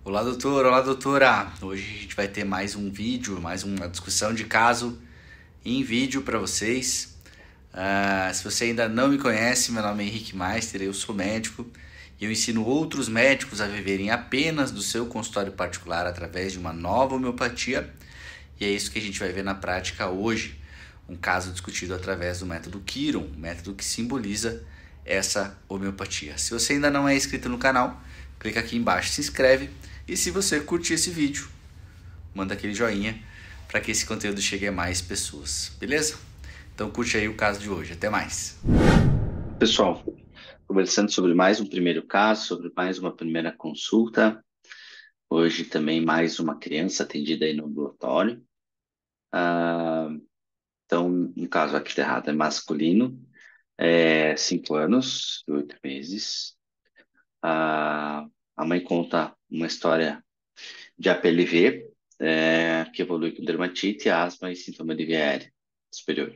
Olá, doutor, olá, doutora. Hoje a gente vai ter mais um vídeo, mais uma discussão de caso em vídeo para vocês. Se você ainda não me conhece, meu nome é Henrique Meister, eu sou médico e eu ensino outros médicos a viverem apenas do seu consultório particular através de uma nova homeopatia. E é isso que a gente vai ver na prática hoje. Um caso discutido através do método Chiron, um método que simboliza essa homeopatia. Se você ainda não é inscrito no canal, clica aqui embaixo, se inscreve. E se você curtir esse vídeo, manda aquele joinha para que esse conteúdo chegue a mais pessoas, beleza? Então curte aí o caso de hoje. Até mais. Pessoal, conversando sobre mais um primeiro caso, sobre mais uma primeira consulta. Hoje também mais uma criança atendida aí no ambulatório. Ah, então, no caso aqui errado é masculino, 5 anos e 8 meses. Ah, a mãe conta uma história de APLV, que evolui com dermatite, asma e sintoma de via aérea superior.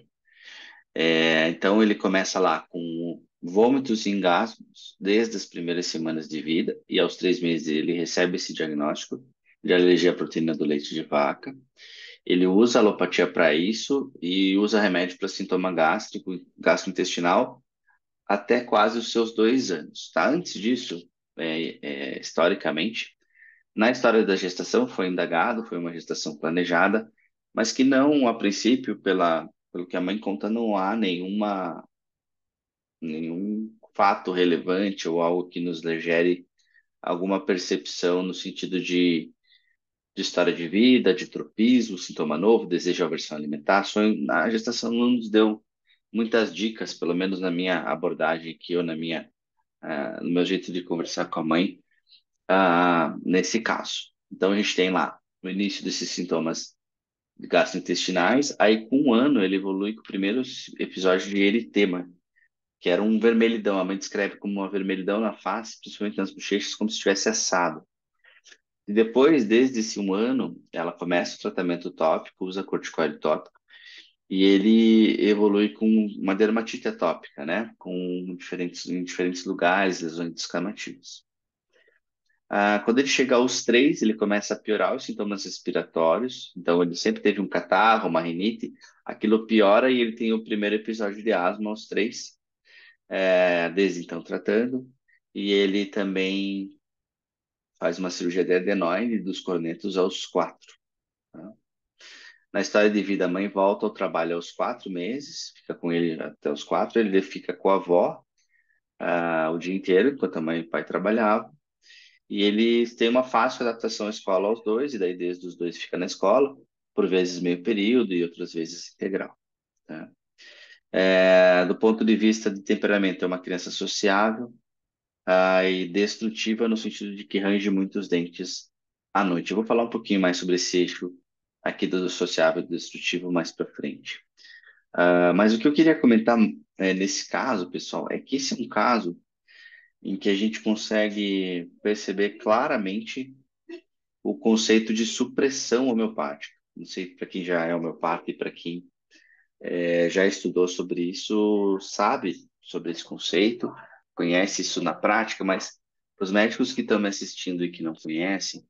Então ele começa lá com vômitos e engasgos desde as primeiras semanas de vida e aos 3 meses ele recebe esse diagnóstico de alergia à proteína do leite de vaca. Ele usa alopatia para isso e usa remédio para sintoma gástrico, gastrointestinal até quase os seus 2 anos, tá? Antes disso, historicamente, na história da gestação foi indagado, foi uma gestação planejada, mas que não, a princípio, pelo que a mãe conta, não há nenhum fato relevante ou algo que nos gere alguma percepção no sentido de história de vida, de tropismo, sintoma novo, desejo ou aversão alimentar. A gestação não nos deu muitas dicas, pelo menos na minha abordagem aqui ou no meu jeito de conversar com a mãe, nesse caso. Então a gente tem lá no início desses sintomas gastrointestinais, aí com 1 ano ele evolui com o primeiro episódio de eritema, que era um vermelhidão. A mãe descreve como uma vermelhidão na face, principalmente nas bochechas, como se estivesse assado. E depois, desde esse 1 ano, ela começa o tratamento tópico, usa corticoide tópico, e ele evolui com uma dermatite atópica, né? Em diferentes lugares, lesões descamativas. Quando ele chega aos 3, ele começa a piorar os sintomas respiratórios. Então, ele sempre teve um catarro, uma rinite. Aquilo piora e ele tem o primeiro episódio de asma aos 3, desde então tratando. E ele também faz uma cirurgia de adenoide dos cornetos aos 4. Tá? Na história de vida, a mãe volta ao trabalho aos 4 meses, fica com ele até os 4. Ele fica com a avó o dia inteiro, enquanto a mãe e o pai trabalhavam. E eles têm uma fácil adaptação à escola aos dois, e daí desde os dois fica na escola, por vezes meio período e outras vezes integral. Tá? Do ponto de vista de temperamento, é uma criança sociável, e destrutiva no sentido de que range muitos dentes à noite. Eu vou falar um pouquinho mais sobre esse eixo aqui do sociável e destrutivo mais para frente. Mas o que eu queria comentar nesse caso, pessoal, é que esse é um caso em que a gente consegue perceber claramente o conceito de supressão homeopática. Não sei para quem já é homeopata e para quem já estudou sobre isso, sabe sobre esse conceito, conhece isso na prática, mas para os médicos que estão me assistindo e que não conhecem,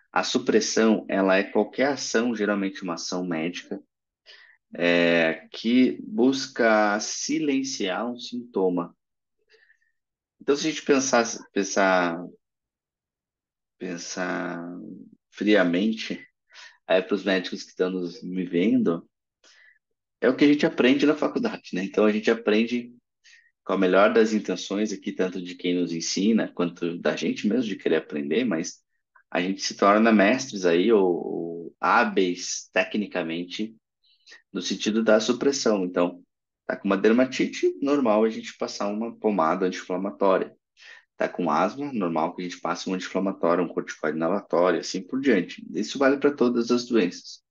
a supressão, ela é qualquer ação, geralmente uma ação médica, que busca silenciar um sintoma. Então, se a gente pensar friamente, aí para os médicos que estão nos me vendo, é o que a gente aprende na faculdade, né? Então, a gente aprende com a melhor das intenções aqui, tanto de quem nos ensina, quanto da gente mesmo de querer aprender, mas a gente se torna mestres aí, ou hábeis tecnicamente, no sentido da supressão. Então, tá com uma dermatite, normal a gente passar uma pomada anti-inflamatória. Tá com asma, normal que a gente passe um anti-inflamatório, um corticoide inalatório, assim por diante. Isso vale para todas as doenças.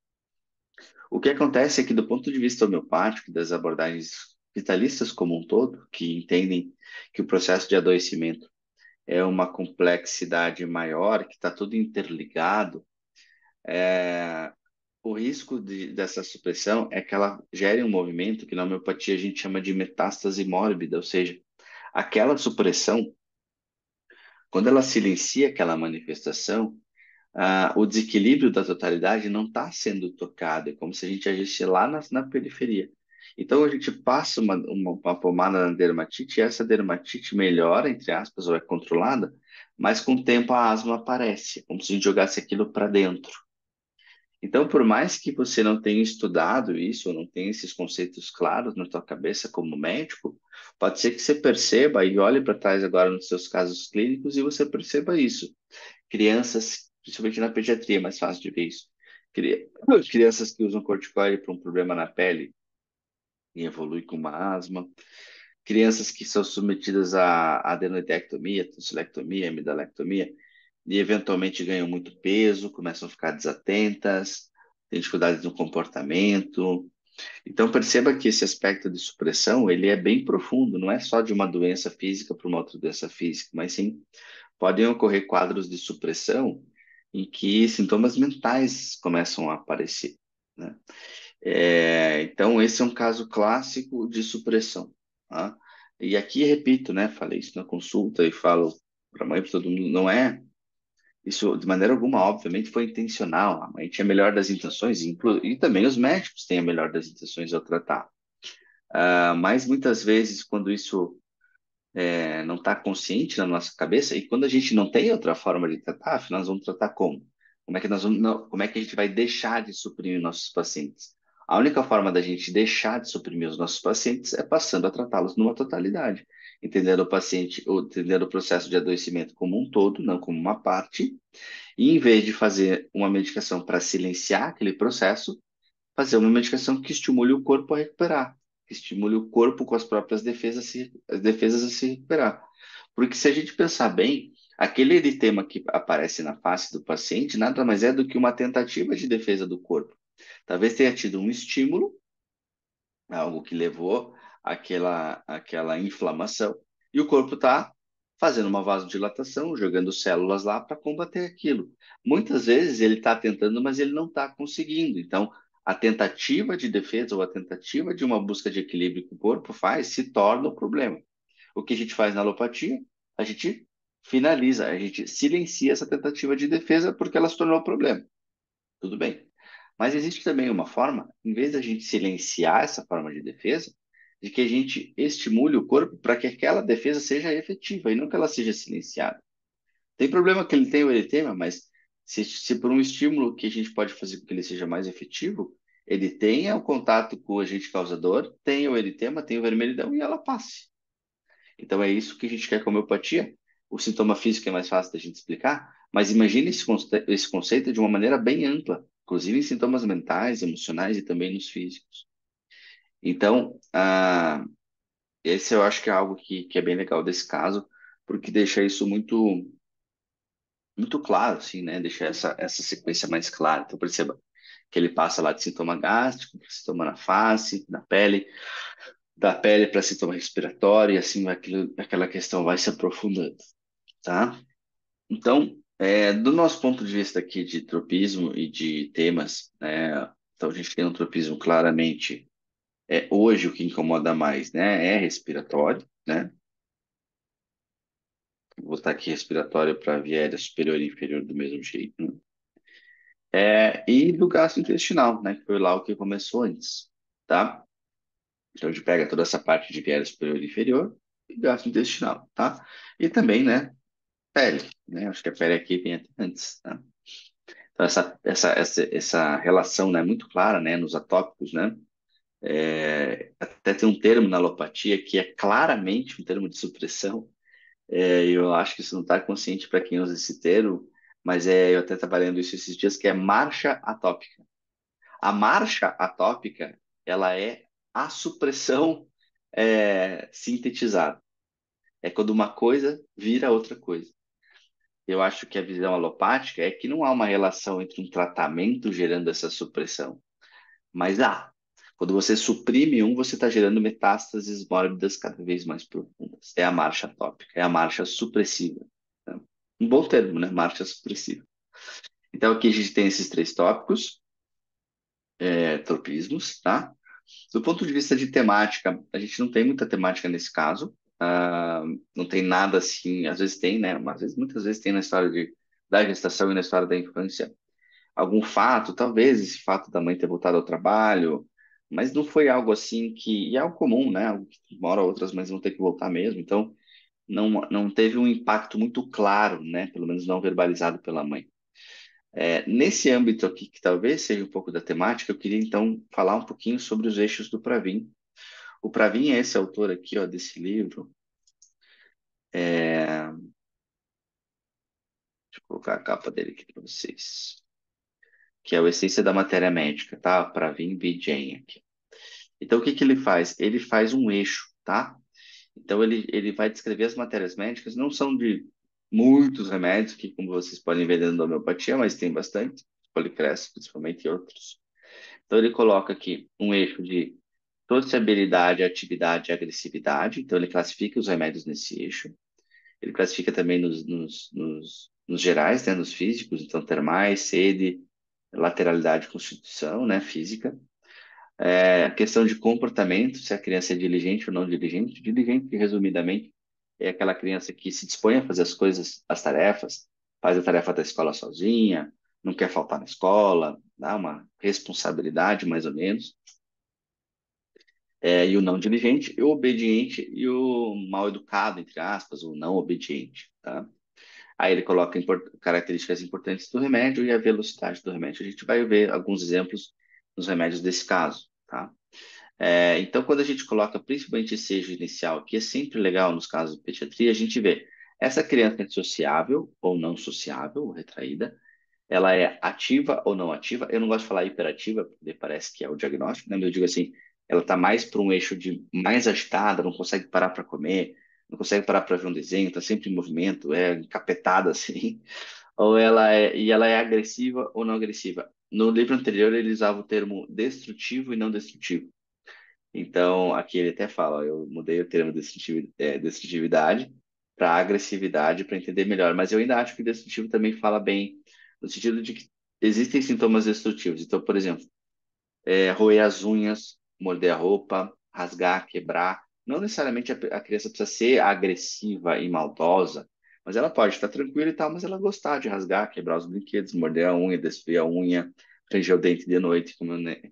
O que acontece é que, do ponto de vista homeopático, das abordagens vitalistas como um todo, que entendem que o processo de adoecimento é uma complexidade maior, que está tudo interligado, o risco dessa supressão é que ela gere um movimento que na homeopatia a gente chama de metástase mórbida, ou seja, aquela supressão Quando ela silencia aquela manifestação, o desequilíbrio da totalidade não está sendo tocado, é como se a gente agisse lá na periferia. Então a gente passa uma pomada na dermatite e essa dermatite melhora, entre aspas, ou é controlada, mas com o tempo a asma aparece, como se a gente jogasse aquilo para dentro. Então, por mais que você não tenha estudado isso, ou não tenha esses conceitos claros na tua cabeça como médico, pode ser que você perceba e olhe para trás agora nos seus casos clínicos e você perceba isso. Crianças, principalmente na pediatria, é mais fácil de ver isso. Crianças que usam corticoide para um problema na pele e evolui com uma asma. Crianças que são submetidas a adenodectomia, tonsilectomia, amidalectomia, e eventualmente ganham muito peso, começam a ficar desatentas, têm dificuldades no comportamento. Então perceba que esse aspecto de supressão, ele é bem profundo, não é só de uma doença física para uma outra doença física, mas sim podem ocorrer quadros de supressão em que sintomas mentais começam a aparecer, né? Então, esse é um caso clássico de supressão, tá? E aqui, repito, né? Falei isso na consulta e falo para a mãe, para todo mundo, não é isso de maneira alguma, obviamente, foi intencional. A mãe tinha a melhor das intenções, e também os médicos têm a melhor das intenções ao tratar. Mas muitas vezes, quando isso não está consciente na nossa cabeça, e quando a gente não tem outra forma de tratar, afinal, nós vamos tratar como? Como é que nós vamos, como é que a gente vai deixar de suprimir nossos pacientes? A única forma da gente deixar de suprimir os nossos pacientes é passando a tratá-los numa totalidade, entendendo o paciente, ou entendendo o processo de adoecimento como um todo, não como uma parte, e em vez de fazer uma medicação para silenciar aquele processo, fazer uma medicação que estimule o corpo a recuperar, que estimule o corpo com as próprias as defesas a se recuperar. Porque se a gente pensar bem, aquele eritema que aparece na face do paciente nada mais é do que uma tentativa de defesa do corpo. Talvez tenha tido um estímulo, algo que levou àquela inflamação, e o corpo está fazendo uma vasodilatação, jogando células lá para combater aquilo. Muitas vezes ele está tentando, mas ele não está conseguindo. Então, a tentativa de defesa ou a tentativa de uma busca de equilíbrio que o corpo faz se torna o problema. O que a gente faz na alopatia? A gente finaliza, a gente silencia essa tentativa de defesa porque ela se tornou o problema. Tudo bem. Mas existe também uma forma, em vez da gente silenciar essa forma de defesa, de que a gente estimule o corpo para que aquela defesa seja efetiva e não que ela seja silenciada. Tem problema que ele tem o eritema, mas se por um estímulo que a gente pode fazer com que ele seja mais efetivo, ele tenha o contato com o agente causador, tenha o eritema, tenha o vermelhidão e ela passe. Então é isso que a gente quer com a homeopatia. O sintoma físico é mais fácil da gente explicar, mas imagine esse conceito de uma maneira bem ampla, inclusive em sintomas mentais, emocionais e também nos físicos. Então, esse eu acho que é algo que é bem legal desse caso, porque deixa isso muito claro, assim, né? Deixa essa sequência mais clara. Então, perceba que ele passa lá de sintoma gástrico para sintoma na face, na pele, da pele para sintoma respiratório, e assim aquela questão vai se aprofundando, tá? Então, do nosso ponto de vista aqui de tropismo e de temas, né? Então, a gente tem um tropismo claramente, hoje o que incomoda mais, né? É respiratório, né? Vou botar aqui respiratório para via aérea superior e inferior do mesmo jeito, né? E do gastrointestinal, né? Que foi lá o que começou antes, tá? Então, a gente pega toda essa parte de via aérea superior e inferior e gastrointestinal, tá? E também, né? Pele, né? Acho que a pele aqui vem até antes, tá? Então, essa relação, né, muito clara, né, nos atópicos, né? Até tem um termo na alopatia que é claramente um termo de supressão. E eu acho que isso não está consciente para quem usa esse termo, mas eu até trabalhando isso esses dias, que é marcha atópica. A marcha atópica, ela é a supressão sintetizada. É quando uma coisa vira outra coisa. Eu acho que a visão alopática é que não há uma relação entre um tratamento gerando essa supressão, mas quando você suprime um, você está gerando metástases mórbidas cada vez mais profundas. É a marcha tópica, é a marcha supressiva, né? Um bom termo, né? Marcha supressiva. Então aqui a gente tem esses três tópicos, tropismos, tá? Do ponto de vista de temática, a gente não tem muita temática nesse caso, Não tem nada assim, às vezes tem, né? Mas às vezes, muitas vezes tem na história da gestação e na história da infância algum fato, talvez esse fato da mãe ter voltado ao trabalho, mas não foi algo assim que, e é algo comum, né? Algo que uma hora ou outras mães vão ter que voltar mesmo, então não teve um impacto muito claro, né? Pelo menos não verbalizado pela mãe. Nesse âmbito aqui, que talvez seja um pouco da temática, eu queria então falar um pouquinho sobre os eixos do Pravin. O Pravin é esse autor aqui, ó, desse livro. Deixa eu colocar a capa dele aqui para vocês. Que é o Essência da Matéria Médica, tá? Pravin Vijayan aqui. Então, o que que ele faz? Ele faz um eixo, tá? Então, ele vai descrever as matérias médicas, não são de muitos remédios, que como vocês podem ver dentro da homeopatia, mas tem bastante, Policresce, principalmente, e outros. Então, ele coloca aqui um eixo de sociabilidade, atividade e agressividade. Então, ele classifica os remédios nesse eixo. Ele classifica também nos gerais, né, nos físicos, então termais, sede, lateralidade e constituição, né, física. A questão de comportamento, se a criança é diligente ou não diligente. Diligente, resumidamente, é aquela criança que se dispõe a fazer as coisas, as tarefas, faz a tarefa da escola sozinha, não quer faltar na escola, dá uma responsabilidade, mais ou menos. E o não diligente, e o obediente e o mal educado, entre aspas, o não obediente, tá? Aí ele coloca características importantes do remédio e a velocidade do remédio. A gente vai ver alguns exemplos nos remédios desse caso, tá? Então, quando a gente coloca principalmente esse eixo inicial, que é sempre legal nos casos de pediatria, a gente vê essa criança é sociável ou não sociável, ou retraída, ela é ativa ou não ativa. Eu não gosto de falar hiperativa, porque parece que é o diagnóstico, né? Mas eu digo assim, ela está mais para um eixo de mais agitada, não consegue parar para comer, não consegue parar para ver um desenho, está sempre em movimento, é encapetada assim, e ela é agressiva ou não agressiva. No livro anterior ele usava o termo destrutivo e não destrutivo. Então, aqui ele até fala, eu mudei o termo destrutividade para agressividade para entender melhor, mas eu ainda acho que destrutivo também fala bem, no sentido de que existem sintomas destrutivos. Então, por exemplo, roer as unhas, morder a roupa, rasgar, quebrar. Não necessariamente a criança precisa ser agressiva e maldosa, mas ela pode estar tranquila e tal, mas ela gostar de rasgar, quebrar os brinquedos, morder a unha, desfiar a unha, ranger o dente de noite,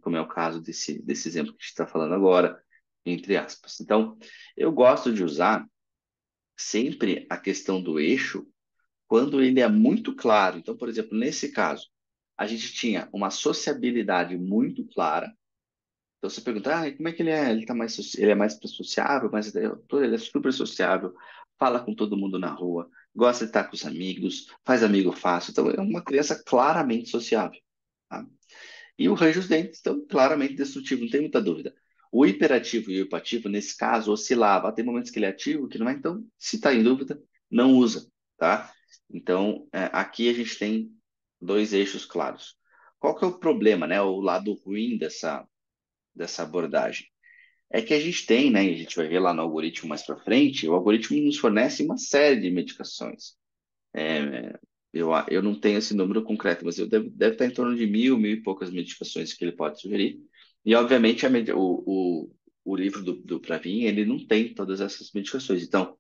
como é o caso desse exemplo que a gente está falando agora, entre aspas. Então, eu gosto de usar sempre a questão do eixo quando ele é muito claro. Então, por exemplo, nesse caso, a gente tinha uma sociabilidade muito clara. Então você pergunta, como é que ele é? Ele tá mais, ele é mais sociável, mas ele é super sociável, fala com todo mundo na rua, gosta de estar com os amigos, faz amigo fácil. Então é uma criança claramente sociável, tá? E o range dos dentes, então, claramente destrutivo, não tem muita dúvida. O hiperativo e o hipativo, nesse caso, oscilava. Tem momentos que ele é ativo, que não é. Então, se está em dúvida, não usa, tá? Então, aqui a gente tem dois eixos claros. Qual que é o problema, né? O lado ruim dessa abordagem? É que a gente tem, né? E a gente vai ver lá no algoritmo mais para frente, o algoritmo nos fornece uma série de medicações. Eu não tenho esse número concreto, mas deve estar em torno de mil e poucas medicações que ele pode sugerir. E, obviamente, o livro do Pravin, ele não tem todas essas medicações. Então,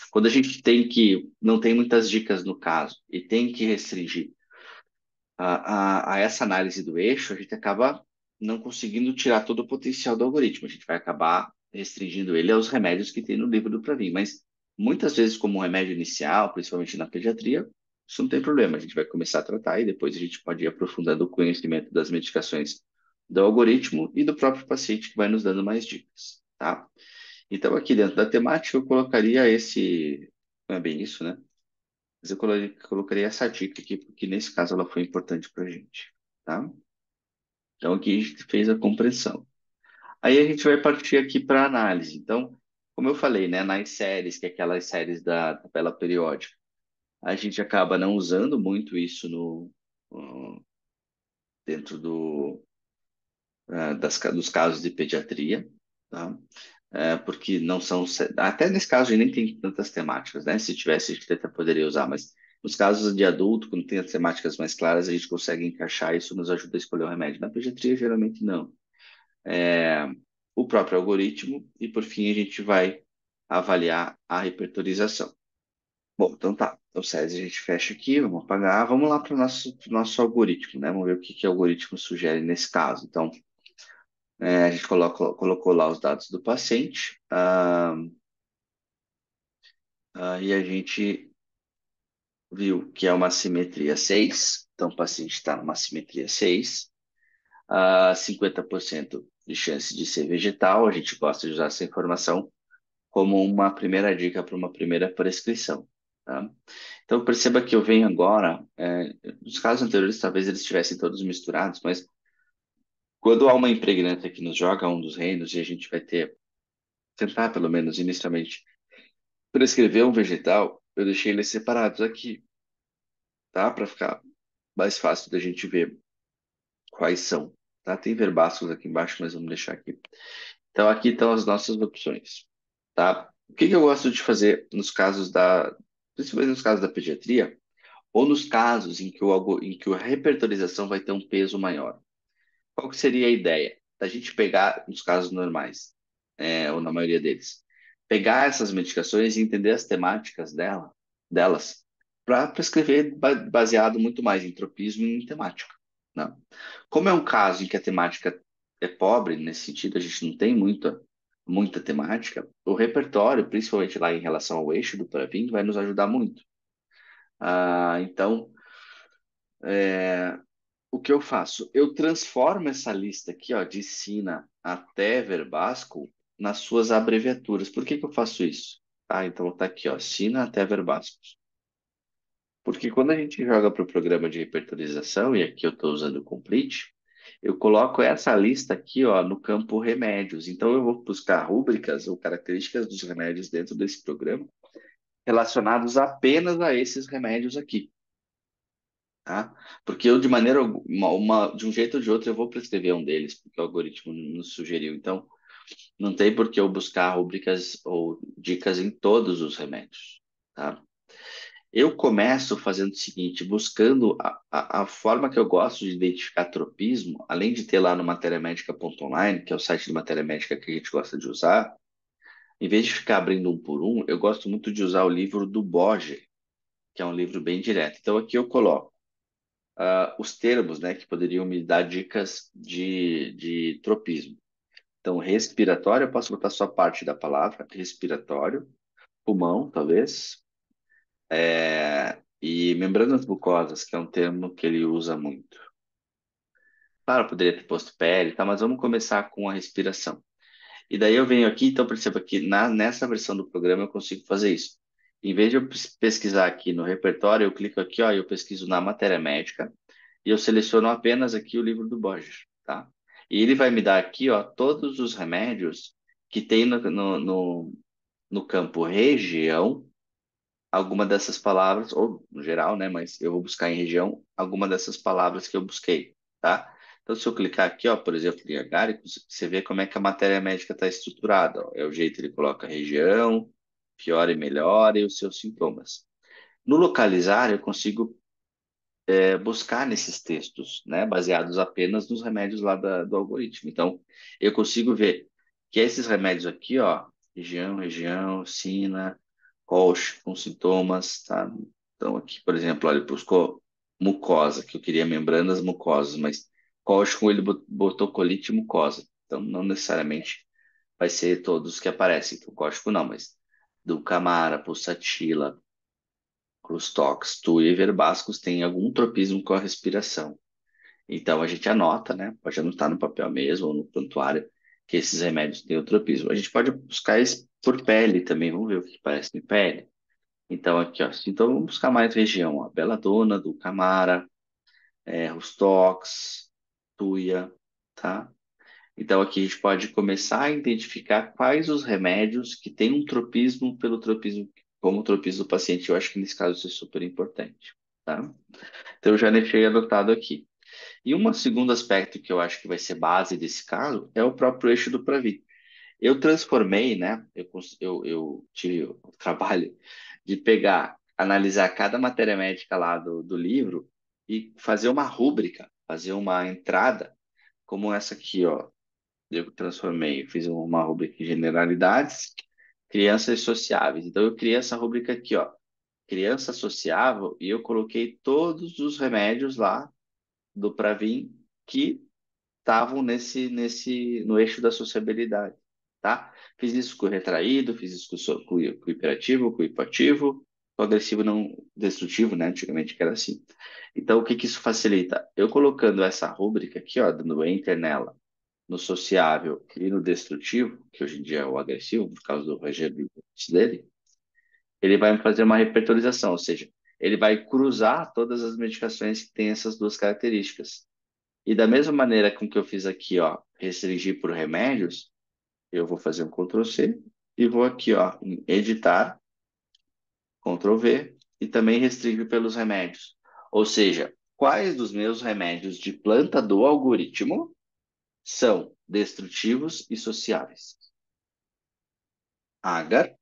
quando a gente não tem muitas dicas no caso, e tem que restringir a essa análise do eixo, a gente acaba não conseguindo tirar todo o potencial do algoritmo. A gente vai acabar restringindo ele aos remédios que tem no livro do Pravin. Mas muitas vezes, como um remédio inicial, principalmente na pediatria, isso não tem problema. A gente vai começar a tratar e depois a gente pode ir aprofundando o conhecimento das medicações do algoritmo e do próprio paciente que vai nos dando mais dicas, tá? Então, aqui dentro da temática, eu colocaria esse. Não é bem isso, né? Mas eu colocaria essa dica aqui, porque nesse caso ela foi importante para a gente, tá? Então aqui a gente fez a compreensão. Aí a gente vai partir aqui para a análise. Então, como eu falei, né, nas séries, que é aquelas séries da tabela periódica, a gente acaba não usando muito isso no- dentro dos casos de pediatria, tá? Porque não são. Até nesse caso, a gente nem tem tantas temáticas, né? Se tivesse, a gente até poderia usar, mas nos casos de adulto, quando tem as temáticas mais claras, a gente consegue encaixar isso, nos ajuda a escolher o remédio. Na pediatria, geralmente não. O próprio algoritmo, e por fim, a gente vai avaliar a repertorização. Bom, então tá. Então, SESI a gente fecha aqui, vamos apagar. Vamos lá para o nosso algoritmo, né? Vamos ver o que, que o algoritmo sugere nesse caso. Então, a gente colocou lá os dados do paciente, e a gente viu que é uma simetria 6. Então, o paciente está numa simetria 6, 50% de chance de ser vegetal. A gente gosta de usar essa informação como uma primeira dica para uma primeira prescrição. Tá? Então, perceba que eu venho agora, nos casos anteriores, talvez eles estivessem todos misturados, mas quando há uma impregnante que nos joga um dos reinos e a gente vai tentar, pelo menos inicialmente, prescrever um vegetal, eu deixei eles separados aqui, tá? Para ficar mais fácil da gente ver quais são, tá? Tem verbáculos aqui embaixo, mas vamos deixar aqui. Então, aqui estão as nossas opções, tá? O que que eu gosto de fazer nos casos principalmente nos casos da pediatria, ou nos casos em que a repertorização vai ter um peso maior? Qual que seria a ideia? Da gente pegar, nos casos normais, ou na maioria deles, pegar essas medicações e entender as temáticas delas, para prescrever baseado muito mais em tropismo e em temática, né? Como é um caso em que a temática é pobre, nesse sentido, a gente não tem muita temática, o repertório, principalmente lá em relação ao eixo do Pravin, vai nos ajudar muito. Então, o que eu faço? Eu transformo essa lista aqui, ó, de Sina até Verbasco nas suas abreviaturas. Por que que eu faço isso? Tá, então tá aqui, ó, Sina até Verbasco. Porque quando a gente joga para o programa de repertorização, e aqui eu estou usando o Complete, eu coloco essa lista aqui, ó, no campo remédios. Então eu vou buscar rúbricas ou características dos remédios dentro desse programa relacionados apenas a esses remédios aqui. Tá? Porque eu, de maneira de um jeito ou de outro, eu vou prescrever um deles, porque o algoritmo nos sugeriu. Então, não tem por que eu buscar rubricas ou dicas em todos os remédios, tá? Eu começo fazendo o seguinte, buscando a forma que eu gosto de identificar tropismo, além de ter lá no materiamédica.online, que é o site de matéria médica que a gente gosta de usar, em vez de ficar abrindo um por um, eu gosto muito de usar o livro do Boger, que é um livro bem direto. Então, aqui eu coloco os termos, né, que poderiam me dar dicas de tropismo. Então, respiratório, eu posso botar só parte da palavra, respiratório, pulmão, talvez, e membranas mucosas, que é um termo que ele usa muito. Claro, eu poderia ter posto pele, tá, mas vamos começar com a respiração. E daí eu venho aqui, então perceba que nessa versão do programa eu consigo fazer isso. Em vez de eu pesquisar aqui no repertório, eu clico aqui, ó, e eu pesquiso na matéria médica, e eu seleciono apenas aqui o livro do Borges, tá? E ele vai me dar aqui, ó, todos os remédios que tem no campo região, alguma dessas palavras, ou no geral, né? Mas eu vou buscar em região alguma dessas palavras que eu busquei, tá? Então, se eu clicar aqui, ó, por exemplo, em agáricos, você vê como é que a matéria médica está estruturada, ó. É o jeito que ele coloca região, pior e melhor, e os seus sintomas. No localizar, eu consigo buscar nesses textos, né, baseados apenas nos remédios lá do algoritmo. Então, eu consigo ver que esses remédios aqui, ó, região, sina, colch, com sintomas, tá? Então, aqui, por exemplo, olha, buscou mucosa, que eu queria membranas mucosas, mas colch com ele botou colite mucosa. Então, não necessariamente vai ser todos que aparecem. Então, cólico não, mas do Camara, Pulsatila, Crustox, Tu e Verbascos têm algum tropismo com a respiração. Então a gente anota, né? Pode anotar no papel mesmo ou no prontuário que esses remédios têm o tropismo. A gente pode buscar isso por pele também, vamos ver o que parece em pele. Então aqui, ó, então vamos buscar mais região, ó, Belladonna, Dulcamara, Rustox, Tuia, tá? Então aqui a gente pode começar a identificar quais os remédios que têm um tropismo pelo tropismo, como o tropismo do paciente. Eu acho que nesse caso isso é super importante, tá? Então eu já deixei anotado aqui. E um segundo aspecto que eu acho que vai ser base desse caso é o próprio eixo do Pravit. Eu transformei, né? Eu tive o trabalho de pegar, analisar cada matéria médica lá do livro e fazer uma rúbrica, fazer uma entrada, como essa aqui, ó. Eu transformei, fiz uma rúbrica em generalidades, crianças sociáveis. Então, eu criei essa rubrica aqui, ó, criança sociável, e eu coloquei todos os remédios lá do Pravin que estavam no eixo da sociabilidade, tá? Fiz isso com o retraído, fiz isso com o hiperativo, com o hipoativo, com o agressivo não destrutivo, né? Antigamente que era assim. Então, o que que isso facilita? Eu colocando essa rúbrica aqui, ó, dando enter nela, no sociável e no destrutivo, que hoje em dia é o agressivo, por causa do regime dele, ele vai fazer uma repertorização, ou seja, ele vai cruzar todas as medicações que têm essas duas características. E da mesma maneira com que eu fiz aqui, ó, restringir por remédios, eu vou fazer um Ctrl C e vou aqui, ó, em editar, Ctrl V e também restringir pelos remédios. Ou seja, quais dos meus remédios de planta do algoritmo são destrutivos e sociáveis? Agar,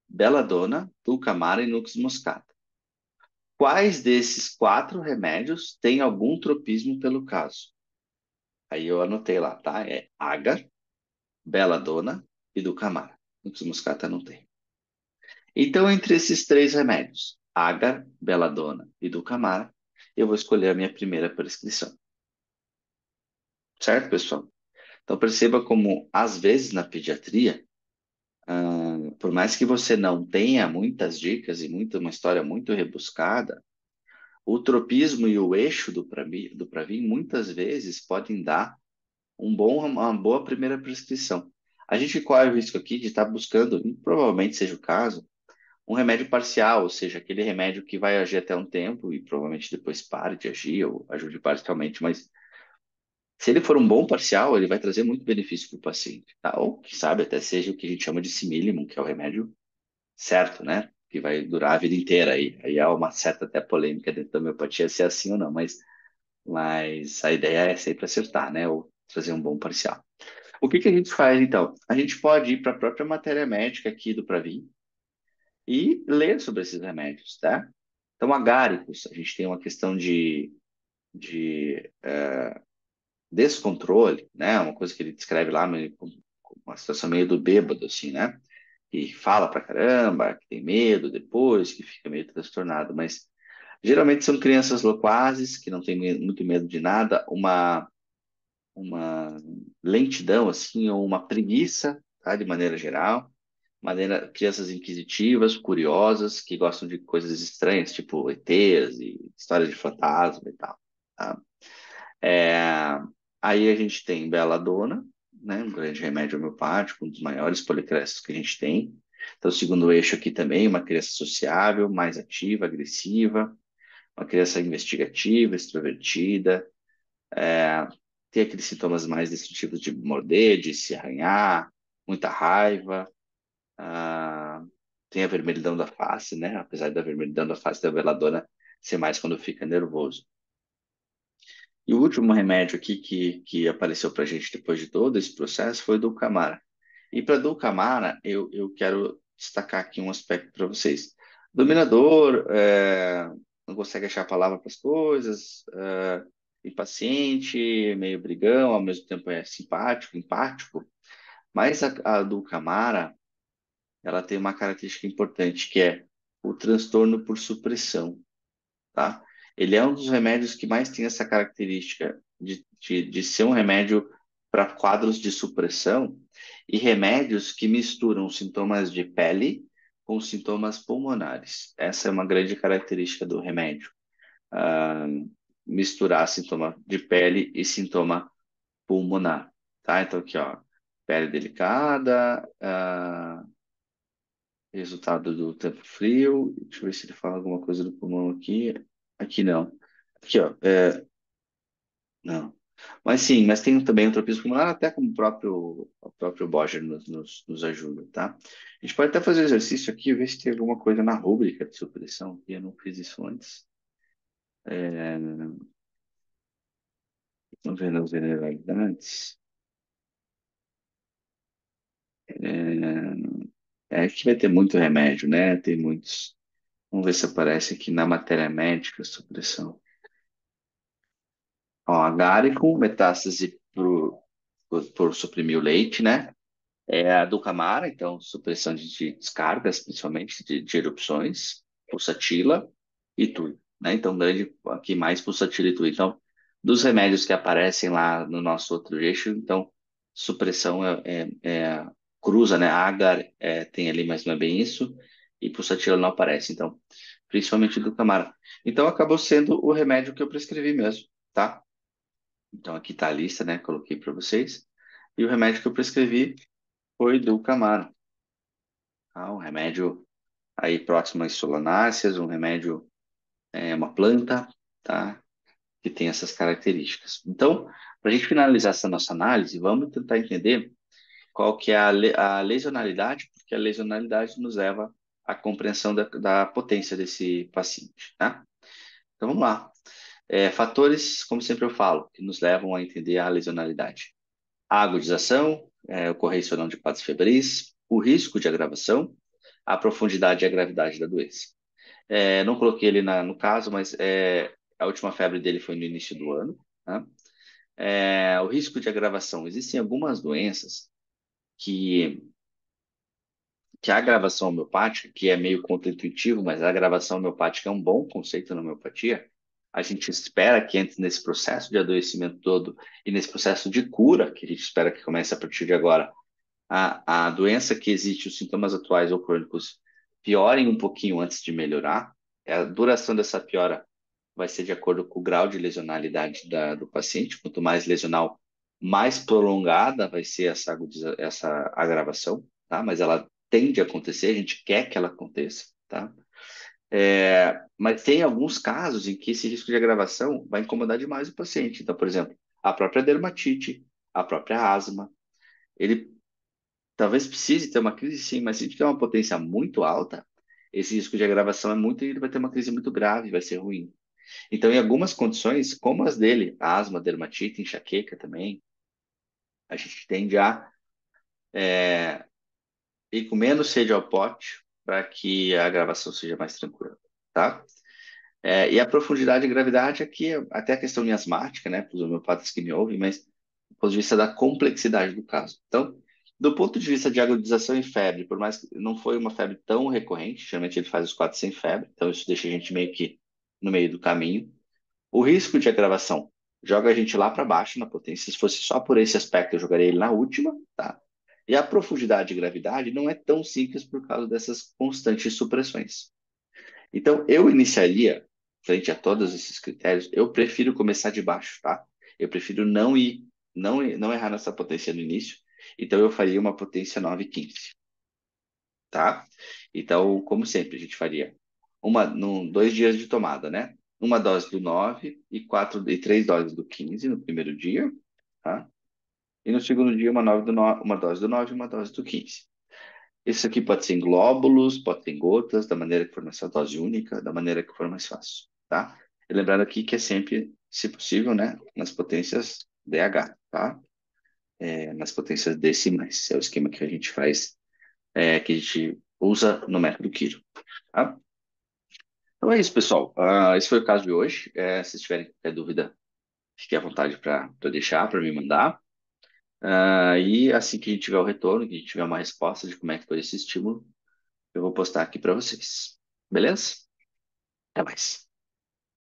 Belladonna, Dulcamara e Nux moscata. Quais desses quatro remédios têm algum tropismo pelo caso? Aí eu anotei lá, tá? É Agar, Belladonna e Dulcamara. Nux moscata não tem. Então, entre esses três remédios, Agar, Belladonna e Dulcamara, eu vou escolher a minha primeira prescrição. Certo, pessoal? Então, perceba como, às vezes, na pediatria, por mais que você não tenha muitas dicas e uma história muito rebuscada, o tropismo e o eixo do Pravin muitas vezes podem dar uma boa primeira prescrição. A gente corre o risco aqui de estar buscando, e provavelmente seja o caso, um remédio parcial, ou seja, aquele remédio que vai agir até um tempo e provavelmente depois pare de agir ou ajude parcialmente, mas se ele for um bom parcial, ele vai trazer muito benefício para o paciente, tá? Ou, quem sabe, até seja o que a gente chama de simillimum, que é o remédio certo, né? Que vai durar a vida inteira aí há uma certa até polêmica dentro da homeopatia se é assim ou não, mas a ideia é sempre acertar, né? Ou trazer um bom parcial. O que que a gente faz então? A gente pode ir para a própria matéria médica aqui do Pravin e ler sobre esses remédios, tá? Então, agáricos, a gente tem uma questão de descontrole, né? Uma coisa que ele descreve lá, com uma situação meio do bêbado, assim, né? Que fala pra caramba, que tem medo depois, que fica meio transtornado, mas geralmente são crianças loquazes, que não têm muito medo de nada, uma lentidão, assim, ou uma preguiça, tá? De maneira geral. Crianças inquisitivas, curiosas, que gostam de coisas estranhas, tipo ETs e histórias de fantasma e tal. Tá? É, aí a gente tem Belladonna, né? Um grande remédio homeopático, um dos maiores policrestos que a gente tem. Então, segundo eixo aqui também, uma criança sociável, mais ativa, agressiva, uma criança investigativa, extrovertida, tem aqueles sintomas mais destrutivos de morder, de se arranhar, muita raiva, ah, tem a vermelhidão da face, né? Apesar da vermelhidão da face da veladona ser mais quando fica nervoso. E o último remédio aqui que apareceu para a gente depois de todo esse processo foi o Dulcamara. E para Dulcamara, eu quero destacar aqui um aspecto para vocês. Dominador, não consegue achar a palavra para as coisas, impaciente, meio brigão, ao mesmo tempo é simpático, empático. Mas a Dulcamara, ela tem uma característica importante que é o transtorno por supressão, tá? Ele é um dos remédios que mais tem essa característica de ser um remédio para quadros de supressão e remédios que misturam sintomas de pele com sintomas pulmonares. Essa é uma grande característica do remédio. Ah, misturar sintoma de pele e sintoma pulmonar, tá? Então aqui, ó, pele delicada, resultado do tempo frio. Deixa eu ver se ele fala alguma coisa do pulmão aqui. Aqui não. Aqui, ó. Não. Mas sim, mas tem também o tropismo pulmonar, até como o próprio Boger nos ajuda, tá? A gente pode até fazer o exercício aqui e ver se tem alguma coisa na rúbrica de supressão, que eu não fiz isso antes. É, vamos ver nas generalidades. Que vai ter muito remédio, né? Tem muitos. Vamos ver se aparece aqui na matéria médica supressão. Ó, agárico, metástase por suprimir o leite, né? É a Ducamara, então, supressão de descargas, principalmente de erupções, pulsatila e tui, né? Então, grande aqui mais pulsatila e tui. Então, dos remédios que aparecem lá no nosso outro eixo, então, supressão cruza, né? Agar tem ali, mas não é bem isso, e pulsatila não aparece. Então, principalmente Ducamara. Então, acabou sendo o remédio que eu prescrevi mesmo, tá? Então, aqui tá a lista, né? Coloquei para vocês. E o remédio que eu prescrevi foi Dulcamara, tá? Um remédio aí próximo às solanáceas, um remédio, uma planta, tá? Que tem essas características. Então, para a gente finalizar essa nossa análise, vamos tentar entender qual que é a lesionalidade, porque a lesionalidade nos leva à compreensão da potência desse paciente, tá? Então, vamos lá. Fatores, como sempre eu falo, que nos levam a entender a lesionalidade. A agudização, ocorrência ou não de quadros febris, o risco de agravação, a profundidade e a gravidade da doença. Não coloquei ele no caso, mas a última febre dele foi no início do ano. Tá? O risco de agravação. Existem algumas doenças que, que a agravação homeopática, que é meio contraintuitivo, mas a agravação homeopática é um bom conceito na homeopatia. A gente espera que entre nesse processo de adoecimento todo e nesse processo de cura, que a gente espera que comece a partir de agora, a doença que existe, os sintomas atuais ou crônicos piorem um pouquinho antes de melhorar. A duração dessa piora vai ser de acordo com o grau de lesionalidade do paciente. Quanto mais lesional, mais prolongada vai ser essa agravação, tá? Mas ela tende a acontecer, a gente quer que ela aconteça, tá? Mas tem alguns casos em que esse risco de agravação vai incomodar demais o paciente. Então, por exemplo, a própria dermatite, a própria asma, ele talvez precise ter uma crise sim, mas se tiver uma potência muito alta, esse risco de agravação é muito e ele vai ter uma crise muito grave, vai ser ruim. Então, em algumas condições, como as dele, asma, dermatite, enxaqueca também, a gente tende a ir com menos sede ao pote para que a gravação seja mais tranquila, tá? E a profundidade e gravidade aqui, até a questão miasmática, né, para os homeopatas que me ouvem, mas do ponto de vista da complexidade do caso. Então, do ponto de vista de agudização e febre, por mais que não foi uma febre tão recorrente, geralmente ele faz os quatro sem febre, então isso deixa a gente meio que no meio do caminho. O risco de agravação joga a gente lá para baixo na potência. Se fosse só por esse aspecto, eu jogaria ele na última, tá? E a profundidade e gravidade não é tão simples por causa dessas constantes supressões. Então, eu iniciaria, frente a todos esses critérios, eu prefiro começar de baixo, tá? Eu prefiro não errar nessa potência no início. Então, eu faria uma potência 9,15, tá? Então, como sempre, a gente faria 2 dias de tomada, né? Uma dose do 9 e 3 doses do 15 no primeiro dia, tá? E no segundo dia, uma dose do 9 e uma dose do 15. Isso aqui pode ser em glóbulos, pode ser em gotas, da maneira que for mais fácil, dose única, da maneira que for mais fácil, tá? E lembrando aqui que é sempre, se possível, né, nas potências DH, tá? Nas potências decimais. É o esquema que a gente faz, que a gente usa no método Kiro, tá? Então é isso, pessoal. Esse foi o caso de hoje. Se vocês tiverem qualquer dúvida, fique à vontade para deixar, para me mandar. E assim que a gente tiver o retorno, que a gente tiver uma resposta de como é que foi esse estímulo, eu vou postar aqui para vocês. Beleza? Até mais.